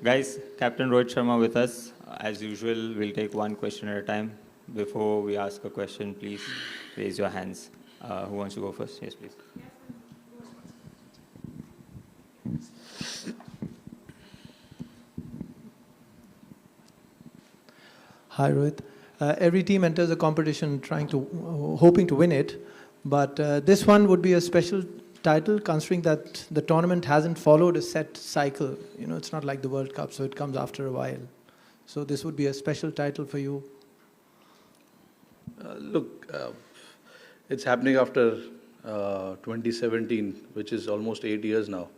Guys, Captain Rohit Sharma with us. As usual, we'll take one question at a time. Before we ask a question, please raise your hands. Who wants to go first? Yes, please. Hi, Rohit. Every team enters a competition hoping to win it, but this one would be a special title considering that the tournament hasn't followed a set cycle. You know, it's not like the World Cup, so it comes after a while. So this would be a special title for you. Look, it's happening after 2017, which is almost 8 years now.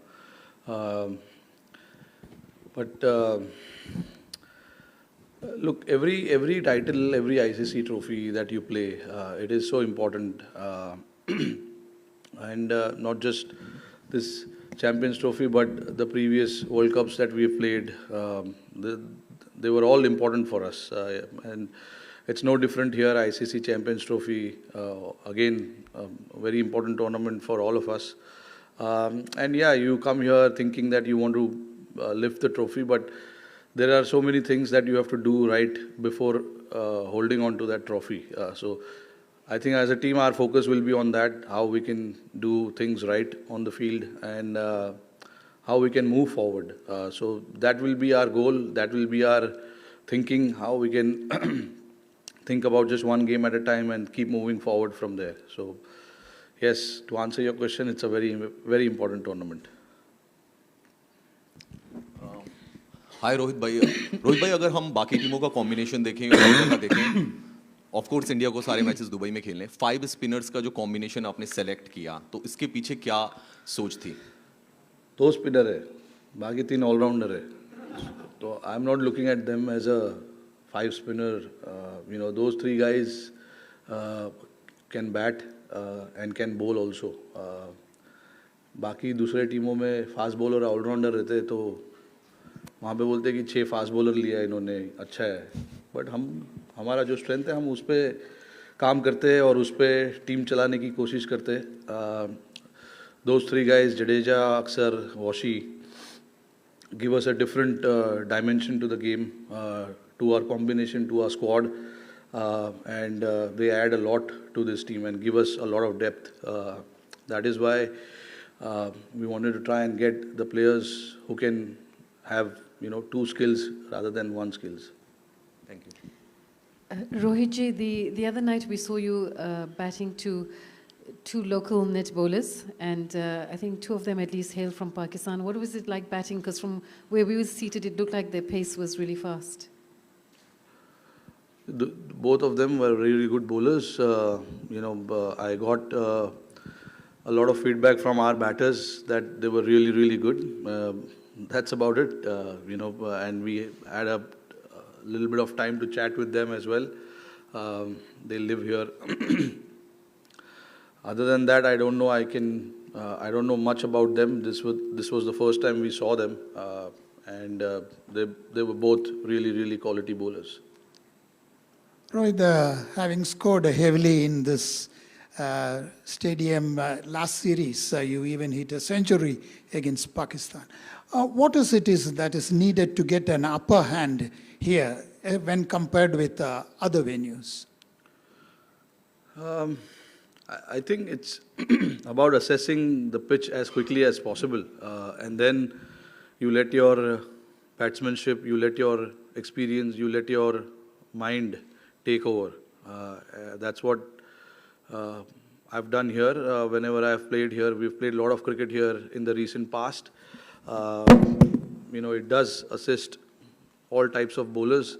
Look, every title, every ICC trophy that you play, it is so important. And not just this Champions Trophy, but the previous World Cups that we have played, they were all important for us. And it's no different here. ICC Champions Trophy, again, a very important tournament for all of us. And yeah, you come here thinking that you want to lift the trophy, but there are so many things that you have to do right before holding on to that trophy. So I think as a team, our focus will be on that, how we can do things right on the field and how we can move forward. So that will be our goal. That will be our thinking, how we can think about just one game at a time and keep moving forward from there. So yes, to answer your question, it's a very, very important tournament. हाय रोहित भाई अगर हम बाकी टीमों का combination देखें India का देखें of course India को सारे मैचेस दुबई में खेलने 5 स्पिनर्स का जो कॉम्बिनेशन आपने सेलेक्ट किया तो इसके पीछे क्या सोच थी 2 स्पिनर है बाकी 3 ऑलराउंडर है तो I am not looking at them as a 5 spinner you know those 3 guys can bat and can bowl also बाकी दूसरे टीमों में फास्ट बॉलर ऑलराउंडर रहते तो वहाँ पे बोलते कि 6 फास्ट बॉलर लिया इन्होंने अच्छा है बट हमारा जो स्ट्रेंथ है हम उस पर काम करते हैं और उस पर टीम चलाने की कोशिश करते हैं दोज 3 guys जडेजा अक्सर washi give us a different dimension to the game to our combination to our squad and they add a lot to this team and give us a lot of depth that is why we wanted to try and get the players who can have 2 skills rather than 1 skills. Thank you. Rohit ji, the other night we saw you batting to 2 local net bowlers and I think 2 of them at least hail from Pakistan. What was it like batting? Because from where we were seated it looked like their pace was really fast. Both of them were really good bowlers. I got a lot of feedback from our batters that they were really, really good. That's about it, and we had a little bit of time to chat with them as well. They live here. Other than that, I don't know. I don't know much about them. This was the first time we saw them, and they were both really, really quality bowlers. Rohit, having scored heavily in this stadium last series, you even hit a century against Pakistan. What is that is needed to get an upper hand here when compared with other venues? I think it's about assessing the pitch as quickly as possible, and then you let your batsmanship, you let your experience, you let your mind take over. That's what I've done here. Whenever I've played here, we've played a lot of cricket here in the recent past. It does assist all types of bowlers.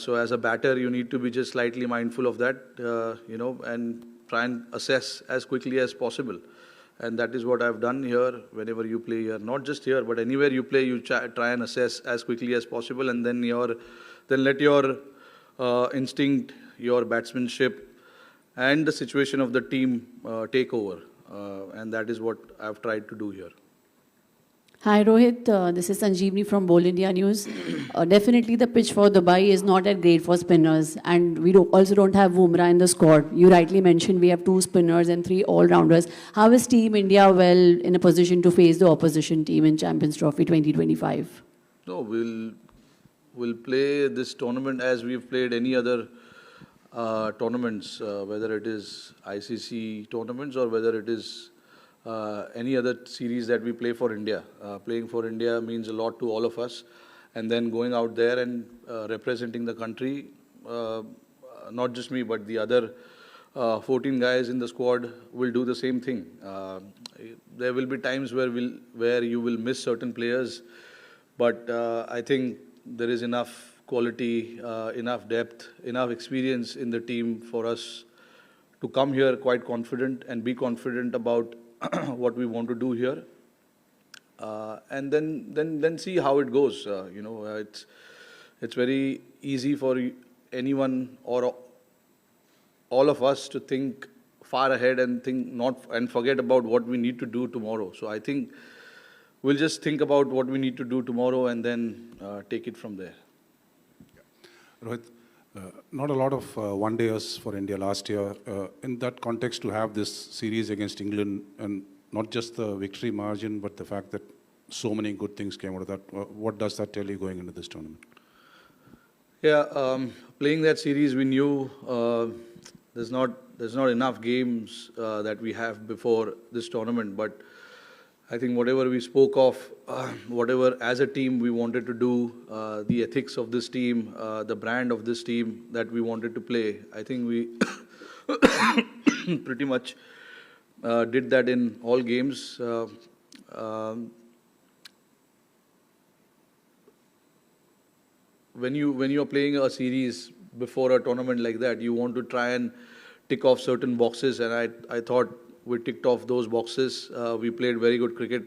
So as a batter, you need to be just slightly mindful of that, and try and assess as quickly as possible. And that is what I've done here whenever you play here. Not just here, but anywhere you play, you try and assess as quickly as possible, and then let your instinct, your batsmanship, and the situation of the team take over. And that is what I've tried to do here. Hi Rohit, this is Sanjeevni from Bowl India News. Definitely the pitch for Dubai is not that great for spinners, and we also don't have Bumrah in the squad. You rightly mentioned we have 2 spinners and 3 all-rounders. How is Team India well in a position to face the opposition team in Champions Trophy 2025? No, we'll play this tournament as we've played any other tournaments, whether it is ICC tournaments or whether it is any other series that we play for India. Playing for India means a lot to all of us, and then going out there and representing the country, not just me, but the other 14 guys in the squad will do the same thing. There will be times where you will miss certain players, but I think there is enough quality, enough depth, enough experience in the team for us to come here quite confident and be confident about what we want to do here, and then see how it goes. It's very easy for anyone or all of us to think far ahead and forget about what we need to do tomorrow. So I think we'll just think about what we need to do tomorrow and then take it from there. Rohit, not a lot of one-dayers for India last year. In that context, to have this series against England, and not just the victory margin, but the fact that so many good things came out of that, what does that tell you going into this tournament? Yeah, playing that series, we knew there's not enough games that we have before this tournament, but I think whatever we spoke of, whatever as a team we wanted to do, the ethics of this team, the brand of this team that we wanted to play, I think we pretty much did that in all games. When you are playing a series before a tournament like that, you want to try and tick off certain boxes, and I thought we ticked off those boxes. We played very good cricket.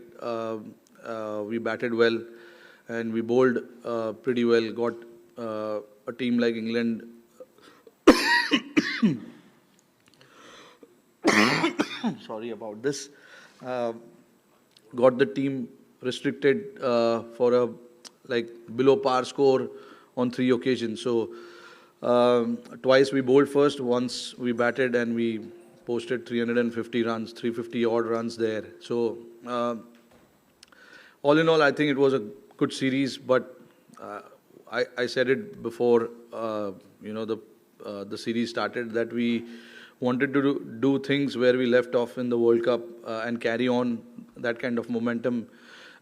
We batted well, and we bowled pretty well. Got a team like England. Sorry about this. Got the team restricted for a below par score on 3 occasions. So twice we bowled first, once we batted, and we posted 350 runs, 350 odd runs there. So all in all, I think it was a good series, but I said it before the series started, that we wanted to do things where we left off in the World Cup and carry on that kind of momentum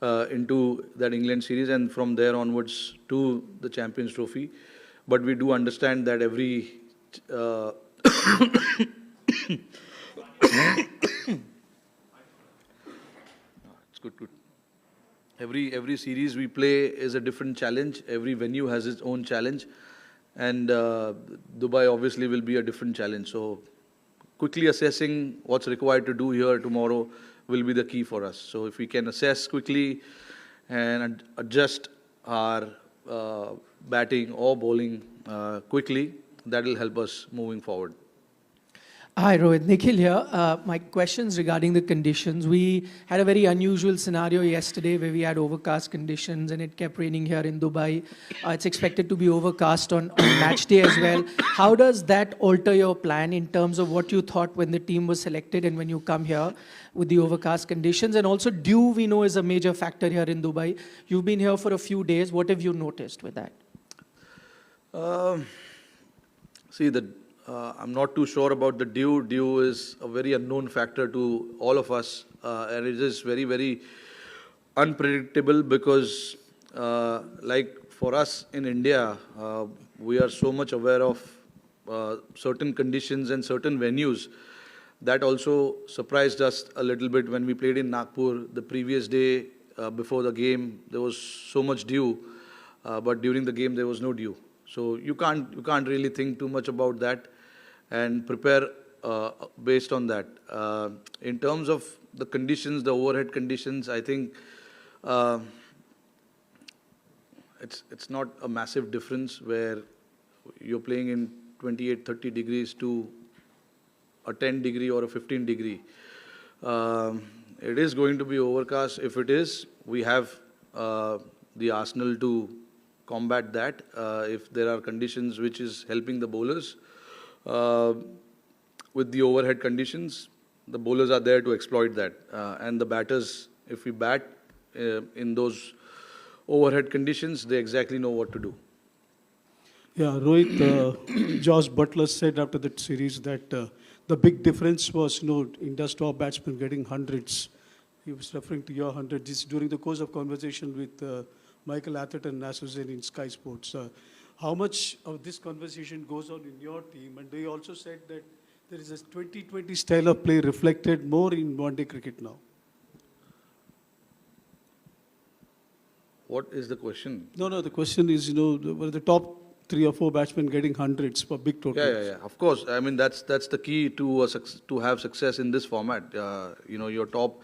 into that England series, and from there onwards to the Champions Trophy. But we do understand that every it's good. Every series we play is a different challenge. Every venue has its own challenge, and Dubai obviously will be a different challenge. So quickly assessing what's required to do here tomorrow will be the key for us. So if we can assess quickly and adjust our batting or bowling quickly, that will help us moving forward. Hi, Rohit. Nikhil here. My question's regarding the conditions. We had a very unusual scenario yesterday where we had overcast conditions and it kept raining here in Dubai. It's expected to be overcast on match day as well. How does that alter your plan in terms of what you thought when the team was selected and when you come here with the overcast conditions? And also, dew we know is a major factor here in Dubai. You've been here for a few days. What have you noticed with that? I'm not too sure about the dew. Dew is a very unknown factor to all of us, and it is very, very unpredictable because, like for us in India, we are so much aware of certain conditions and certain venues. That also surprised us a little bit when we played in Nagpur the previous day before the game. There was so much dew, but during the game there was no dew. So you can't really think too much about that and prepare based on that. In terms of the conditions, the overhead conditions, I think it's not a massive difference where you're playing in 28, 30 degrees to a 10 degree or a 15 degree. It is going to be overcast. If it is, we have the arsenal to combat that. If there are conditions which is helping the bowlers, with the overhead conditions, the bowlers are there to exploit that. And the batters, if we bat in those overhead conditions, they exactly know what to do. Yeah, Rohit, Josh Butler said after that series that the big difference was, India's top batsmen getting hundreds. He was referring to your hundred. This during the course of conversation with Michael Atherton and Nasser Zain in Sky Sports. How much of this conversation goes on in your team? And they also said that there is a 2020 style of play reflected more in one-day cricket now. What is the question? No, the question is, were the top 3 or 4 batsmen getting hundreds for big totals? Yeah. Of course. I mean, that's the key to have success in this format. Your top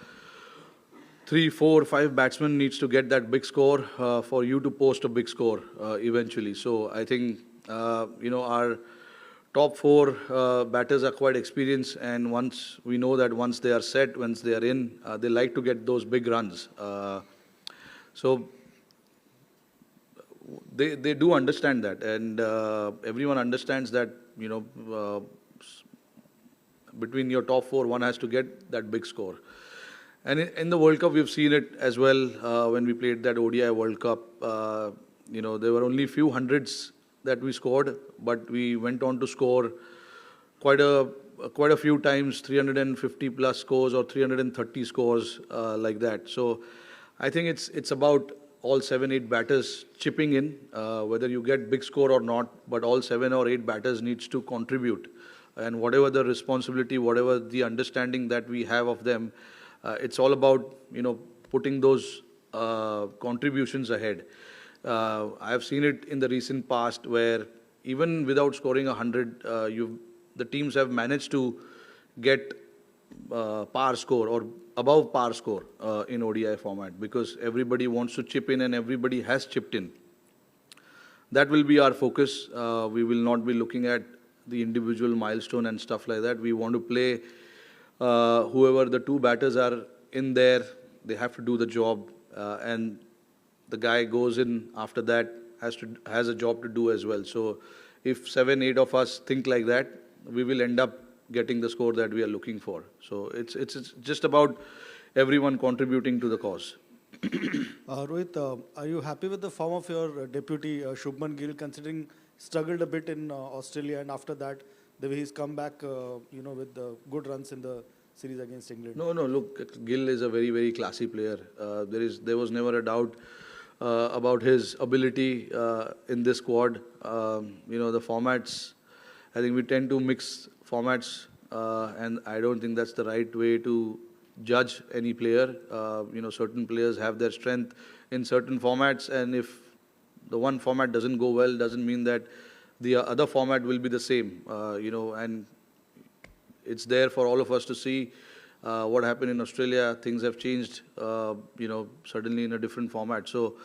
3, 4, 5 batsmen needs to get that big score for you to post a big score eventually. So I think our top 4 batters are quite experienced, and once they are set, once they are in, they like to get those big runs. So they do understand that, and everyone understands that, between your top 4, one has to get that big score. And in the World Cup, we've seen it as well. When we played that ODI World Cup, there were only few hundreds that we scored, but we went on to score quite a few times, 350 plus scores or 330 scores like that. So I think it's about all 7, 8 batters chipping in, whether you get big score or not, but all 7 or 8 batters needs to contribute. And whatever the responsibility, whatever the understanding that we have of them, it's all about, putting those contributions ahead. I've seen it in the recent past where even without scoring 100, the teams have managed to get par score or above par score in ODI format, because everybody wants to chip in and everybody has chipped in. That will be our focus. We will not be looking at the individual milestone and stuff like that. We want to play whoever the 2 batters are in there, they have to do the job, and the guy goes in after that has a job to do as well. So if 7, 8 of us think like that, we will end up getting the score that we are looking for. So it's just about everyone contributing to the cause. Rohit, are you happy with the form of your deputy Shubman Gill, considering struggled a bit in Australia, and after that the way he's come back, with good runs in the series against England? No, look, Gill is a very, very classy player. There was never a doubt about his ability in this squad. The formats, I think we tend to mix formats, and I don't think that's the right way to judge any player. Certain players have their strength in certain formats, and if the one format doesn't go well, doesn't mean that the other format will be the same. And it's there for all of us to see what happened in Australia. Things have changed, suddenly in a different format. So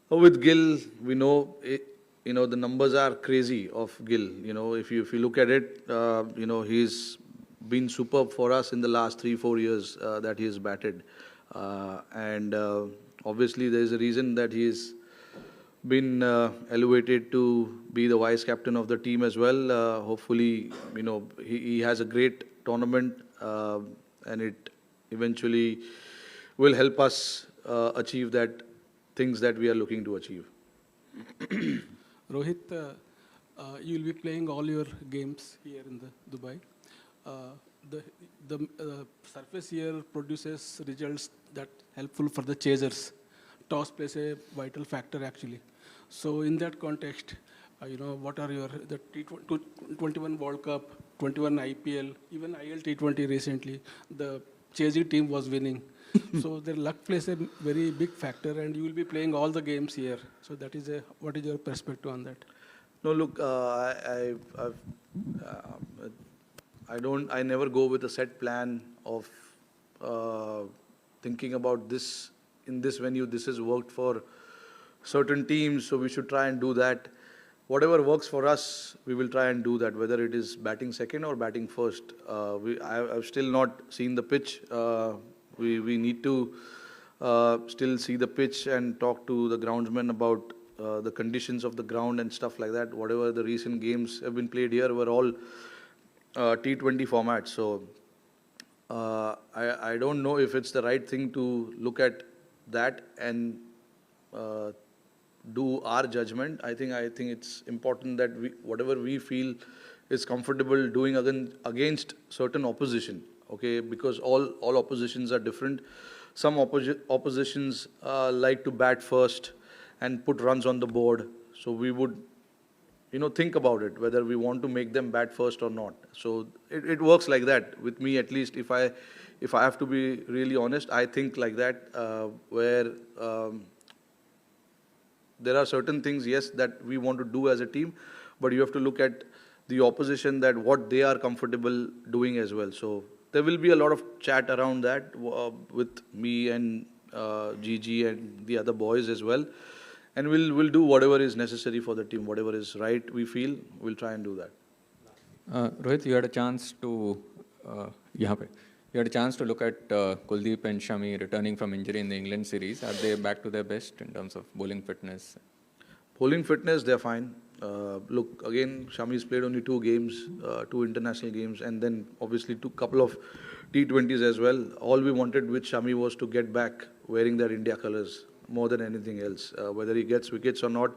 with Gill, we know, the numbers are crazy of Gill. If you look at it, he's been superb for us in the last 3-4 years that he has batted. And obviously there is a reason that he's been elevated to be the vice captain of the team as well. Hopefully, he has a great tournament, and it eventually will help us achieve that things that we are looking to achieve. Rohit, you will be playing all your games here in the Dubai. The surface here produces results that helpful for the chasers. Toss plays a vital factor actually. So in that context, what are the T21 World Cup, 21 IPL, even IL T20 recently, the chasing team was winning. So the luck plays a very big factor, and you will be playing all the games here. So that is what is your perspective on that? No, look, I never go with a set plan of thinking about this. In this venue, this has worked for certain teams, so we should try and do that. Whatever works for us, we will try and do that, whether it is batting second or batting first. I've still not seen the pitch. We need to still see the pitch and talk to the groundsmen about the conditions of the ground and stuff like that. Whatever the recent games have been played here were all T20 formats. So I don't know if it's the right thing to look at that and do our judgment. I think it's important that whatever we feel is comfortable doing against certain opposition. Okay, because all oppositions are different. Some oppositions like to bat first and put runs on the board. So we would, think about it whether we want to make them bat first or not. So it works like that with me, at least. If I have to be really honest, I think like that, where there are certain things, yes, that we want to do as a team, but you have to look at the opposition, that what they are comfortable doing as well. So there will be a lot of chat around that with me and Gigi and the other boys as well. And we'll do whatever is necessary for the team, whatever is right, we feel, we'll try and do that. Rohit, you had a chance to look at Kuldeep and Shami returning from injury in the England series. Are they back to their best in terms of bowling fitness? Bowling fitness, they're fine. Look, again, Shami's played only 2 games, 2 international games, and then obviously couple of T20s as well. All we wanted with Shami was to get back wearing their India colours more than anything else. Whether he gets wickets or not,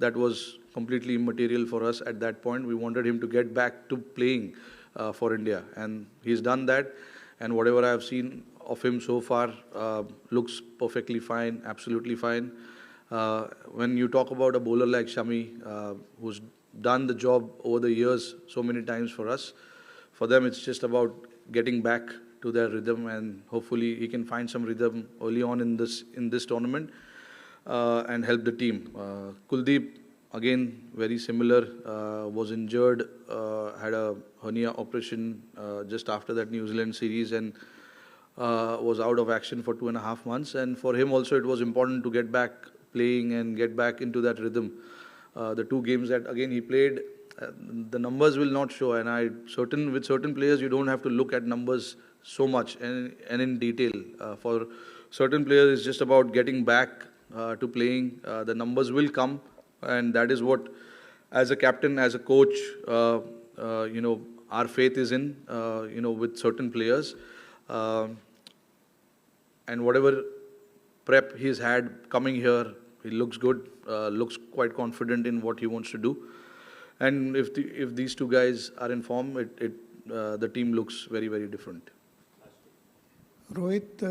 that was completely immaterial for us at that point. We wanted him to get back to playing for India, and he's done that. And whatever I have seen of him so far looks perfectly fine, absolutely fine. When you talk about a bowler like Shami, who's done the job over the years so many times for us, for them it's just about getting back to their rhythm, and hopefully he can find some rhythm early on in this tournament and help the team. Kuldeep, again, very similar, was injured, had a hernia operation just after that New Zealand series, and was out of action for 2.5 months. And for him also it was important to get back playing and get back into that rhythm. The 2 games that again he played, the numbers will not show, and with certain players you don't have to look at numbers so much and in detail. For certain players it's just about getting back to playing. The numbers will come, and that is what, as a captain, as a coach, our faith is in, with certain players. And whatever prep he's had coming here, he looks good, looks quite confident in what he wants to do. And if these 2 guys are in form, the team looks very, very different. Rohit,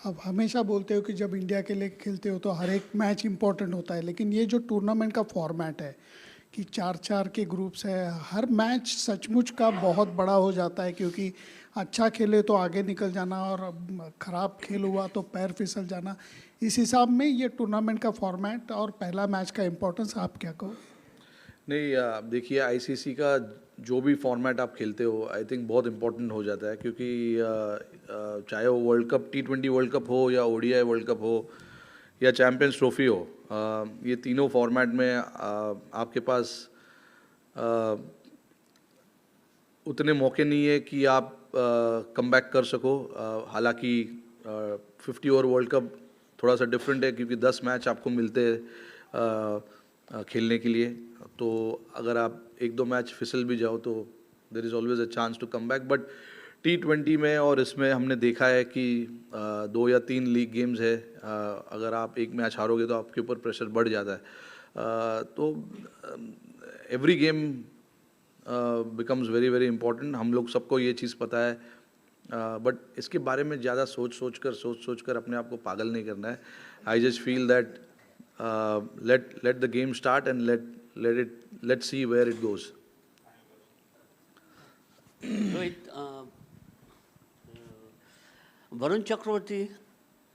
आप हमेशा बोलते हो कि जब India के लिए खेलते हो तो हर एक मैच इम्पोर्टेंट होता है, लेकिन ये जो टूर्नामेंट का फॉर्मेट है कि 4-4 के ग्रुप्स है, हर मैच सचमुच का बहुत बड़ा हो जाता है, क्योंकि अच्छा खेले तो आगे निकल जाना और ख़राब खेल हुआ तो पैर फिसल जाना. इस हिसाब में ये टूर्नामेंट का फॉर्मेट और पहला मैच का इम्पोर्टेंस आप क्या कहो? नहीं, देखिए, आईसीसी का जो भी फॉर्मेट आप खेलते हो, आई थिंक बहुत इम्पोर्टेंट हो जाता है, क्योंकि चाहे वो world cup, T20 world cup हो, या ODI वर्ल्ड कप हो, या चैम्पियंस ट्रॉफी हो, ये तीनों फॉर्मेट में आपके पास उतने मौके नहीं है कि आप कम बैक कर सको. हालांकि 50 ओवर वर्ल्ड कप थोड़ा सा डिफरेंट है, क्योंकि 10 मैच आपको मिलते हैं खेलने के लिए. तो अगर आप 1-2 मैच फिसल भी जाओ तो there is always a chance to come back. But T20 में और इसमें हमने देखा है कि 2 या 3 लीग गेम्स है, अगर आप एक मैच हारोगे तो आपके ऊपर प्रेशर बढ़ जाता है. तो every game becomes very very important. हम लोग सबको ये चीज़ पता है, बट इसके बारे में ज़्यादा सोच कर अपने आप को पागल नहीं करना है. I just feel that let the game start and let's see where it goes. Rohit, Varun Chakravarti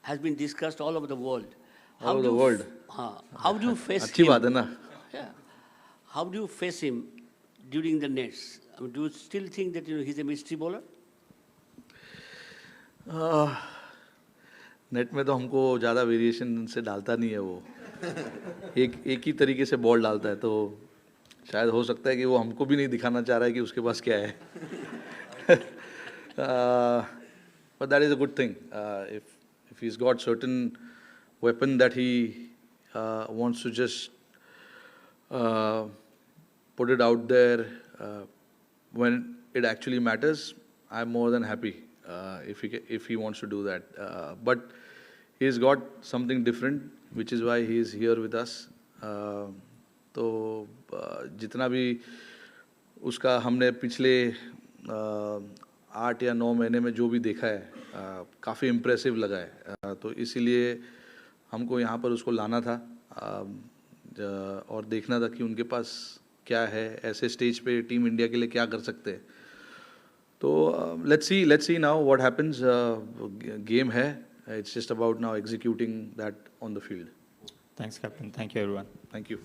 has been discussed all over the world. All over the world. How do you face अच्छी him? बात है ना. Yeah. How do you face him during the nets? I mean, do you still think that he's a mystery bowler? Net में तो हमको ज़्यादा variation से डालता नहीं है वो. एक ही तरीके से बॉल डालता है, तो शायद हो सकता है कि वो हमको भी नहीं दिखाना चाह रहा है कि उसके पास क्या है. But that is a good thing. If he's got certain weapon that he wants to just put it out there when it actually matters, I'm more than happy if he wants to do that. But he's got something different. which is why he is here with us. तो जितना भी उसका हमने पिछले 8 या 9 महीने में जो भी देखा है काफ़ी इम्प्रेसिव लगा है, तो इसीलिए हमको यहाँ पर उसको लाना था और देखना था कि उनके पास क्या है, ऐसे स्टेज पे टीम इंडिया के लिए क्या कर सकते हैं. तो let's see now what happens. Game है, it's just about now executing that on the field. Thanks, Captain. Thank you, everyone. Thank you.